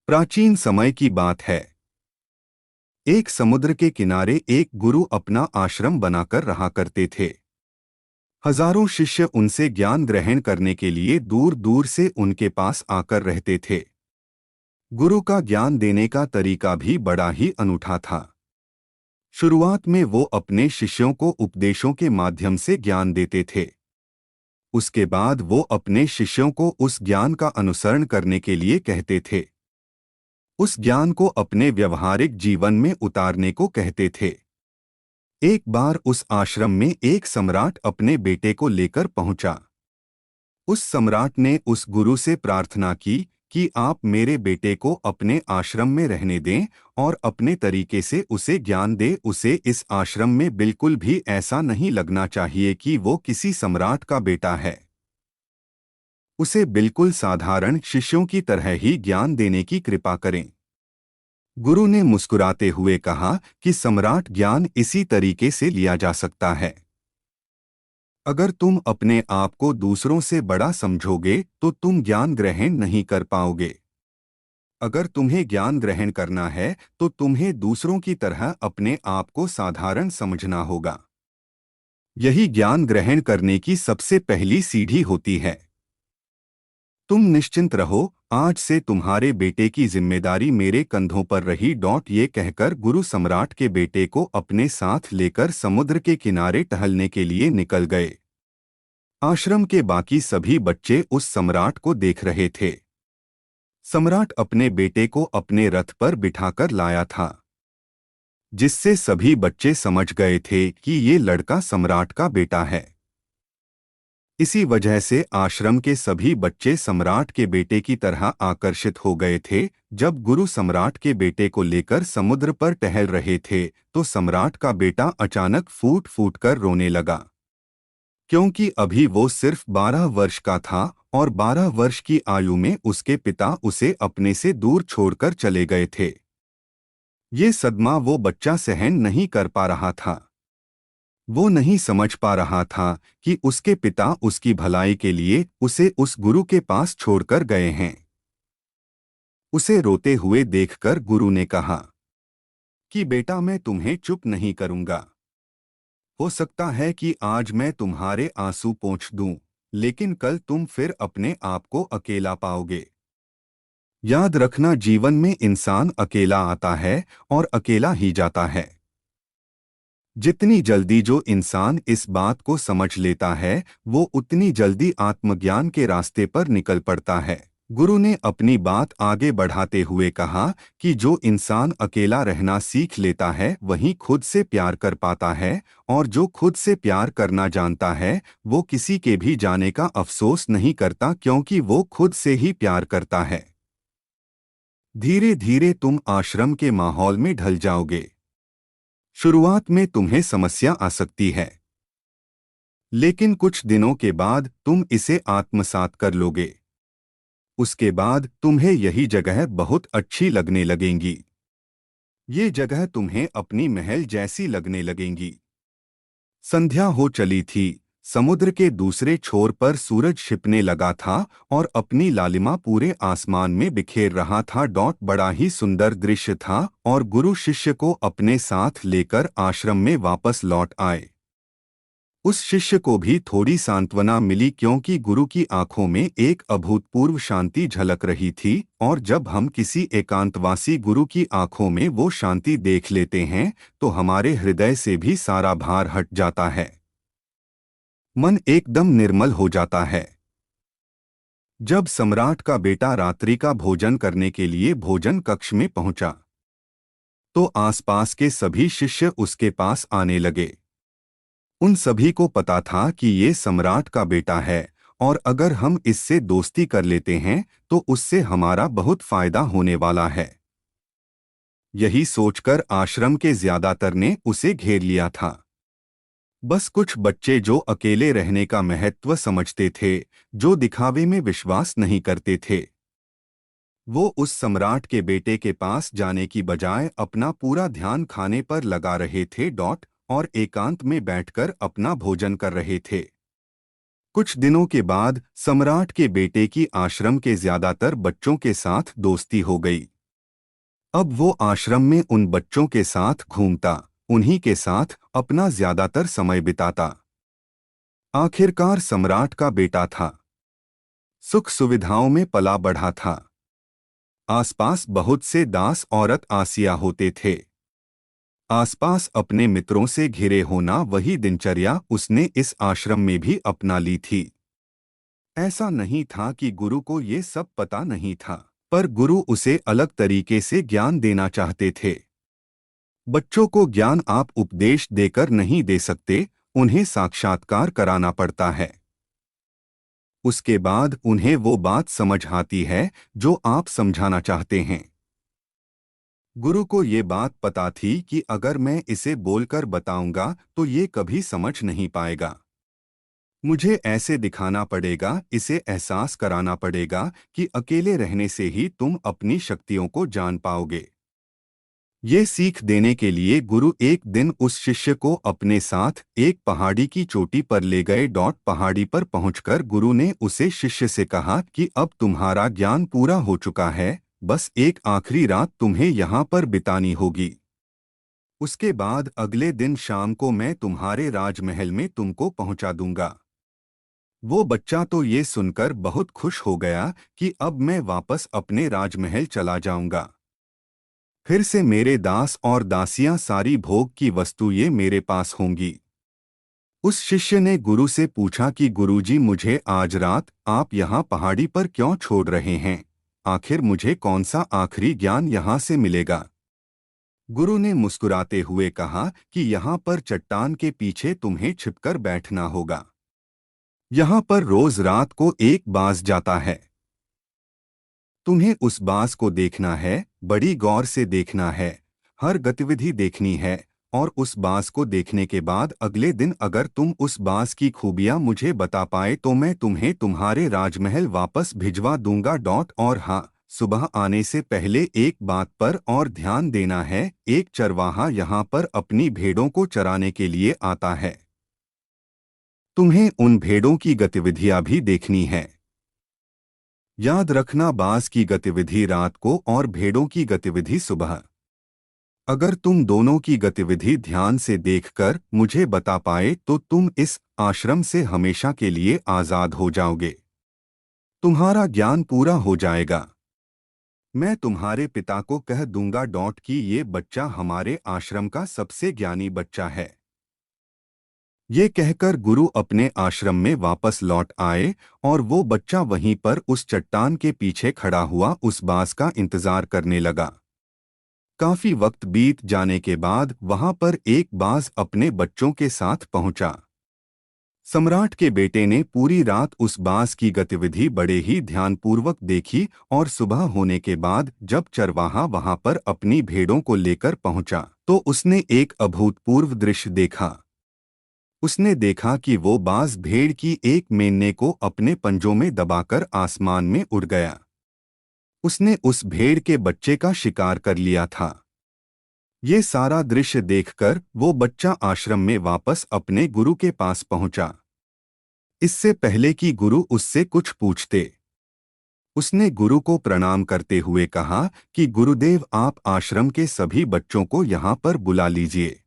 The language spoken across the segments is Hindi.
प्राचीन समय की बात है। एक समुद्र के किनारे एक गुरु अपना आश्रम बनाकर रहा करते थे। हजारों शिष्य उनसे ज्ञान ग्रहण करने के लिए दूर दूर से उनके पास आकर रहते थे। गुरु का ज्ञान देने का तरीका भी बड़ा ही अनूठा था। शुरुआत में वो अपने शिष्यों को उपदेशों के माध्यम से ज्ञान देते थे। उसके बाद वो अपने शिष्यों को उस ज्ञान का अनुसरण करने के लिए कहते थे। उस ज्ञान को अपने व्यवहारिक जीवन में उतारने को कहते थे। एक बार उस आश्रम में एक सम्राट अपने बेटे को लेकर पहुंचा। उस सम्राट ने उस गुरु से प्रार्थना की कि आप मेरे बेटे को अपने आश्रम में रहने दें और अपने तरीके से उसे ज्ञान दें। उसे इस आश्रम में बिल्कुल भी ऐसा नहीं लगना चाहिए कि वो किसी सम्राट का बेटा है। उसे बिल्कुल साधारण शिष्यों की तरह ही ज्ञान देने की कृपा करें। गुरु ने मुस्कुराते हुए कहा कि सम्राट ज्ञान इसी तरीके से लिया जा सकता है। अगर तुम अपने आप को दूसरों से बड़ा समझोगे तो तुम ज्ञान ग्रहण नहीं कर पाओगे। अगर तुम्हें ज्ञान ग्रहण करना है तो तुम्हें दूसरों की तरह अपने आप को साधारण समझना होगा। यही ज्ञान ग्रहण करने की सबसे पहली सीढ़ी होती है। तुम निश्चिंत रहो, आज से तुम्हारे बेटे की जिम्मेदारी मेरे कंधों पर रही। ये कहकर गुरु सम्राट के बेटे को अपने साथ लेकर समुद्र के किनारे टहलने के लिए निकल गए। आश्रम के बाकी सभी बच्चे उस सम्राट को देख रहे थे। सम्राट अपने बेटे को अपने रथ पर बिठाकर लाया था, जिससे सभी बच्चे समझ गए थे कि ये लड़का सम्राट का बेटा है। इसी वजह से आश्रम के सभी बच्चे सम्राट के बेटे की तरह आकर्षित हो गए थे। जब गुरु सम्राट के बेटे को लेकर समुद्र पर टहल रहे थे तो सम्राट का बेटा अचानक फूट फूट कर रोने लगा, क्योंकि अभी वो सिर्फ 12 वर्ष का था और 12 वर्ष की आयु में उसके पिता उसे अपने से दूर छोड़कर चले गए थे। ये सदमा वो बच्चा सहन नहीं कर पा रहा था। वो नहीं समझ पा रहा था कि उसके पिता उसकी भलाई के लिए उसे उस गुरु के पास छोड़कर गए हैं। उसे रोते हुए देखकर गुरु ने कहा कि बेटा, मैं तुम्हें चुप नहीं करूंगा। हो सकता है कि आज मैं तुम्हारे आंसू पोंछ दूं, लेकिन कल तुम फिर अपने आप को अकेला पाओगे। याद रखना, जीवन में इंसान अकेला आता है और अकेला ही जाता है। जितनी जल्दी जो इंसान इस बात को समझ लेता है वो उतनी जल्दी आत्मज्ञान के रास्ते पर निकल पड़ता है। गुरु ने अपनी बात आगे बढ़ाते हुए कहा कि जो इंसान अकेला रहना सीख लेता है वही खुद से प्यार कर पाता है, और जो खुद से प्यार करना जानता है वो किसी के भी जाने का अफसोस नहीं करता, क्योंकि वो खुद से ही प्यार करता है। धीरे धीरे तुम आश्रम के माहौल में ढल जाओगे। शुरुआत में तुम्हें समस्या आ सकती है, लेकिन कुछ दिनों के बाद तुम इसे आत्मसात कर लोगे। उसके बाद तुम्हें यही जगह बहुत अच्छी लगने लगेंगी। ये जगह तुम्हें अपनी महल जैसी लगने लगेंगी। संध्या हो चली थी। समुद्र के दूसरे छोर पर सूरज छिपने लगा था और अपनी लालिमा पूरे आसमान में बिखेर रहा था। बड़ा ही सुंदर दृश्य था और गुरु शिष्य को अपने साथ लेकर आश्रम में वापस लौट आए। उस शिष्य को भी थोड़ी सांत्वना मिली, क्योंकि गुरु की आंखों में एक अभूतपूर्व शांति झलक रही थी, और जब हम किसी एकांतवासी गुरु की आंखों में वो शांति देख लेते हैं तो हमारे हृदय से भी सारा भार हट जाता है। मन एकदम निर्मल हो जाता है। जब सम्राट का बेटा रात्रि का भोजन करने के लिए भोजन कक्ष में पहुंचा तो आसपास के सभी शिष्य उसके पास आने लगे। उन सभी को पता था कि ये सम्राट का बेटा है और अगर हम इससे दोस्ती कर लेते हैं तो उससे हमारा बहुत फायदा होने वाला है। यही सोचकर आश्रम के ज्यादातर ने उसे घेर लिया था। बस कुछ बच्चे जो अकेले रहने का महत्व समझते थे, जो दिखावे में विश्वास नहीं करते थे, वो उस सम्राट के बेटे के पास जाने की बजाय अपना पूरा ध्यान खाने पर लगा रहे थे और एकांत में बैठकर अपना भोजन कर रहे थे। कुछ दिनों के बाद सम्राट के बेटे की आश्रम के ज्यादातर बच्चों के साथ दोस्ती हो गई। अब वो आश्रम में उन बच्चों के साथ घूमता, उन्हीं के साथ अपना ज्यादातर समय बिताता। आखिरकार सम्राट का बेटा था, सुख सुविधाओं में पला बढ़ा था। आसपास बहुत से दास औरत आसिया होते थे। आसपास अपने मित्रों से घिरे होना वही दिनचर्या उसने इस आश्रम में भी अपना ली थी। ऐसा नहीं था कि गुरु को ये सब पता नहीं था, पर गुरु उसे अलग तरीके से ज्ञान देना चाहते थे। बच्चों को ज्ञान आप उपदेश देकर नहीं दे सकते, उन्हें साक्षात्कार कराना पड़ता है। उसके बाद उन्हें वो बात समझ आती है जो आप समझाना चाहते हैं। गुरु को ये बात पता थी कि अगर मैं इसे बोलकर बताऊंगा तो ये कभी समझ नहीं पाएगा। मुझे ऐसे दिखाना पड़ेगा, इसे एहसास कराना पड़ेगा कि अकेले रहने से ही तुम अपनी शक्तियों को जान पाओगे। ये सीख देने के लिए गुरु एक दिन उस शिष्य को अपने साथ एक पहाड़ी की चोटी पर ले गए। पहाड़ी पर पहुंचकर गुरु ने उसे शिष्य से कहा कि अब तुम्हारा ज्ञान पूरा हो चुका है, बस एक आखिरी रात तुम्हें यहाँ पर बितानी होगी। उसके बाद अगले दिन शाम को मैं तुम्हारे राजमहल में तुमको पहुंचा दूंगा। वो बच्चा तो ये सुनकर बहुत खुश हो गया कि अब मैं वापस अपने राजमहल चला जाऊंगा। फिर से मेरे दास और दासियां सारी भोग की वस्तुएं मेरे पास होंगी। उस शिष्य ने गुरु से पूछा कि गुरुजी, मुझे आज रात आप यहाँ पहाड़ी पर क्यों छोड़ रहे हैं? आखिर मुझे कौन सा आखिरी ज्ञान यहाँ से मिलेगा? गुरु ने मुस्कुराते हुए कहा कि यहाँ पर चट्टान के पीछे तुम्हें छिपकर बैठना होगा। यहाँ पर रोज रात को एक बाज जाता है। तुम्हें उस बाज को देखना है, बड़ी गौर से देखना है, हर गतिविधि देखनी है, और उस बाज को देखने के बाद अगले दिन अगर तुम उस बाज की खूबियां मुझे बता पाए तो मैं तुम्हें तुम्हारे राजमहल वापस भिजवा दूंगा। और हाँ, सुबह आने से पहले एक बात पर और ध्यान देना है, एक चरवाहा यहाँ पर अपनी भेड़ों को चराने के लिए आता है। तुम्हें उन भेड़ों की गतिविधियां भी देखनी है। याद रखना, बाज की गतिविधि रात को और भेड़ों की गतिविधि सुबह। अगर तुम दोनों की गतिविधि ध्यान से देखकर मुझे बता पाए तो तुम इस आश्रम से हमेशा के लिए आजाद हो जाओगे। तुम्हारा ज्ञान पूरा हो जाएगा। मैं तुम्हारे पिता को कह दूंगा कि ये बच्चा हमारे आश्रम का सबसे ज्ञानी बच्चा है। ये कहकर गुरु अपने आश्रम में वापस लौट आए और वो बच्चा वहीं पर उस चट्टान के पीछे खड़ा हुआ उस बाज का इंतजार करने लगा। काफी वक्त बीत जाने के बाद वहां पर एक बाज अपने बच्चों के साथ पहुंचा। सम्राट के बेटे ने पूरी रात उस बाज की गतिविधि बड़े ही ध्यानपूर्वक देखी और सुबह होने के बाद जब चरवाहा वहां पर अपनी भेड़ों को लेकर पहुंचा तो उसने एक अभूतपूर्व दृश्य देखा। उसने देखा कि वो बाज भेड़ की एक मेमने को अपने पंजों में दबाकर आसमान में उड़ गया। उसने उस भेड़ के बच्चे का शिकार कर लिया था। ये सारा दृश्य देखकर वो बच्चा आश्रम में वापस अपने गुरु के पास पहुंचा। इससे पहले कि गुरु उससे कुछ पूछते, उसने गुरु को प्रणाम करते हुए कहा कि गुरुदेव, आप आश्रम के सभी बच्चों को यहाँ पर बुला लीजिए।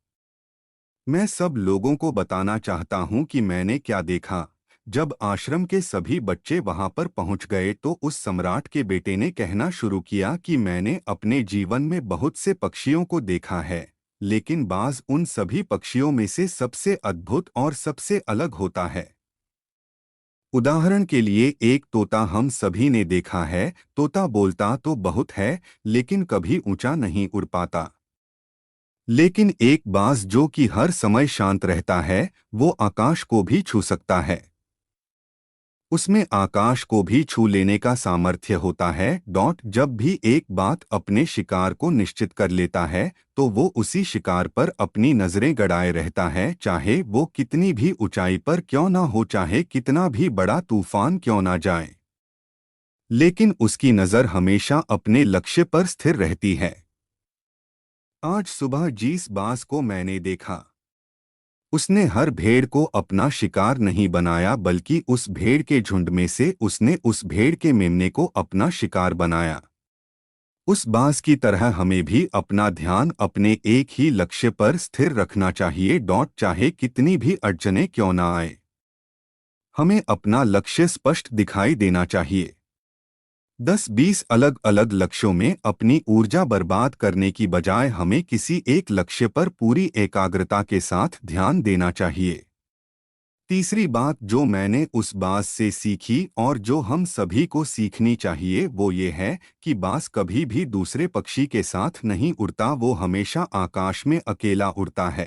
मैं सब लोगों को बताना चाहता हूँ कि मैंने क्या देखा। जब आश्रम के सभी बच्चे वहां पर पहुंच गए तो उस सम्राट के बेटे ने कहना शुरू किया कि मैंने अपने जीवन में बहुत से पक्षियों को देखा है, लेकिन बाज उन सभी पक्षियों में से सबसे अद्भुत और सबसे अलग होता है। उदाहरण के लिए एक तोता हम सभी ने देखा है। तोता बोलता तो बहुत है लेकिन कभी ऊंचा नहीं उड़ पाता। लेकिन एक बाज जो कि हर समय शांत रहता है, वो आकाश को भी छू सकता है। उसमें आकाश को भी छू लेने का सामर्थ्य होता है। जब भी एक बात अपने शिकार को निश्चित कर लेता है तो वो उसी शिकार पर अपनी नजरें गड़ाए रहता है, चाहे वो कितनी भी ऊंचाई पर क्यों ना हो, चाहे कितना भी बड़ा तूफान क्यों ना जाए, लेकिन उसकी नजर हमेशा अपने लक्ष्य पर स्थिर रहती है। आज सुबह जिस बाज को मैंने देखा, उसने हर भेड़ को अपना शिकार नहीं बनाया, बल्कि उस भेड़ के झुंड में से उसने उस भेड़ के मेमने को अपना शिकार बनाया। उस बांस की तरह हमें भी अपना ध्यान अपने एक ही लक्ष्य पर स्थिर रखना चाहिए। चाहे कितनी भी अड़चनें क्यों ना आए, हमें अपना लक्ष्य स्पष्ट दिखाई देना चाहिए। 10-20 अलग अलग लक्ष्यों में अपनी ऊर्जा बर्बाद करने की बजाय हमें किसी एक लक्ष्य पर पूरी एकाग्रता के साथ ध्यान देना चाहिए। तीसरी बात जो मैंने उस बांस से सीखी और जो हम सभी को सीखनी चाहिए वो ये है कि बांस कभी भी दूसरे पक्षी के साथ नहीं उड़ता, वो हमेशा आकाश में अकेला उड़ता है।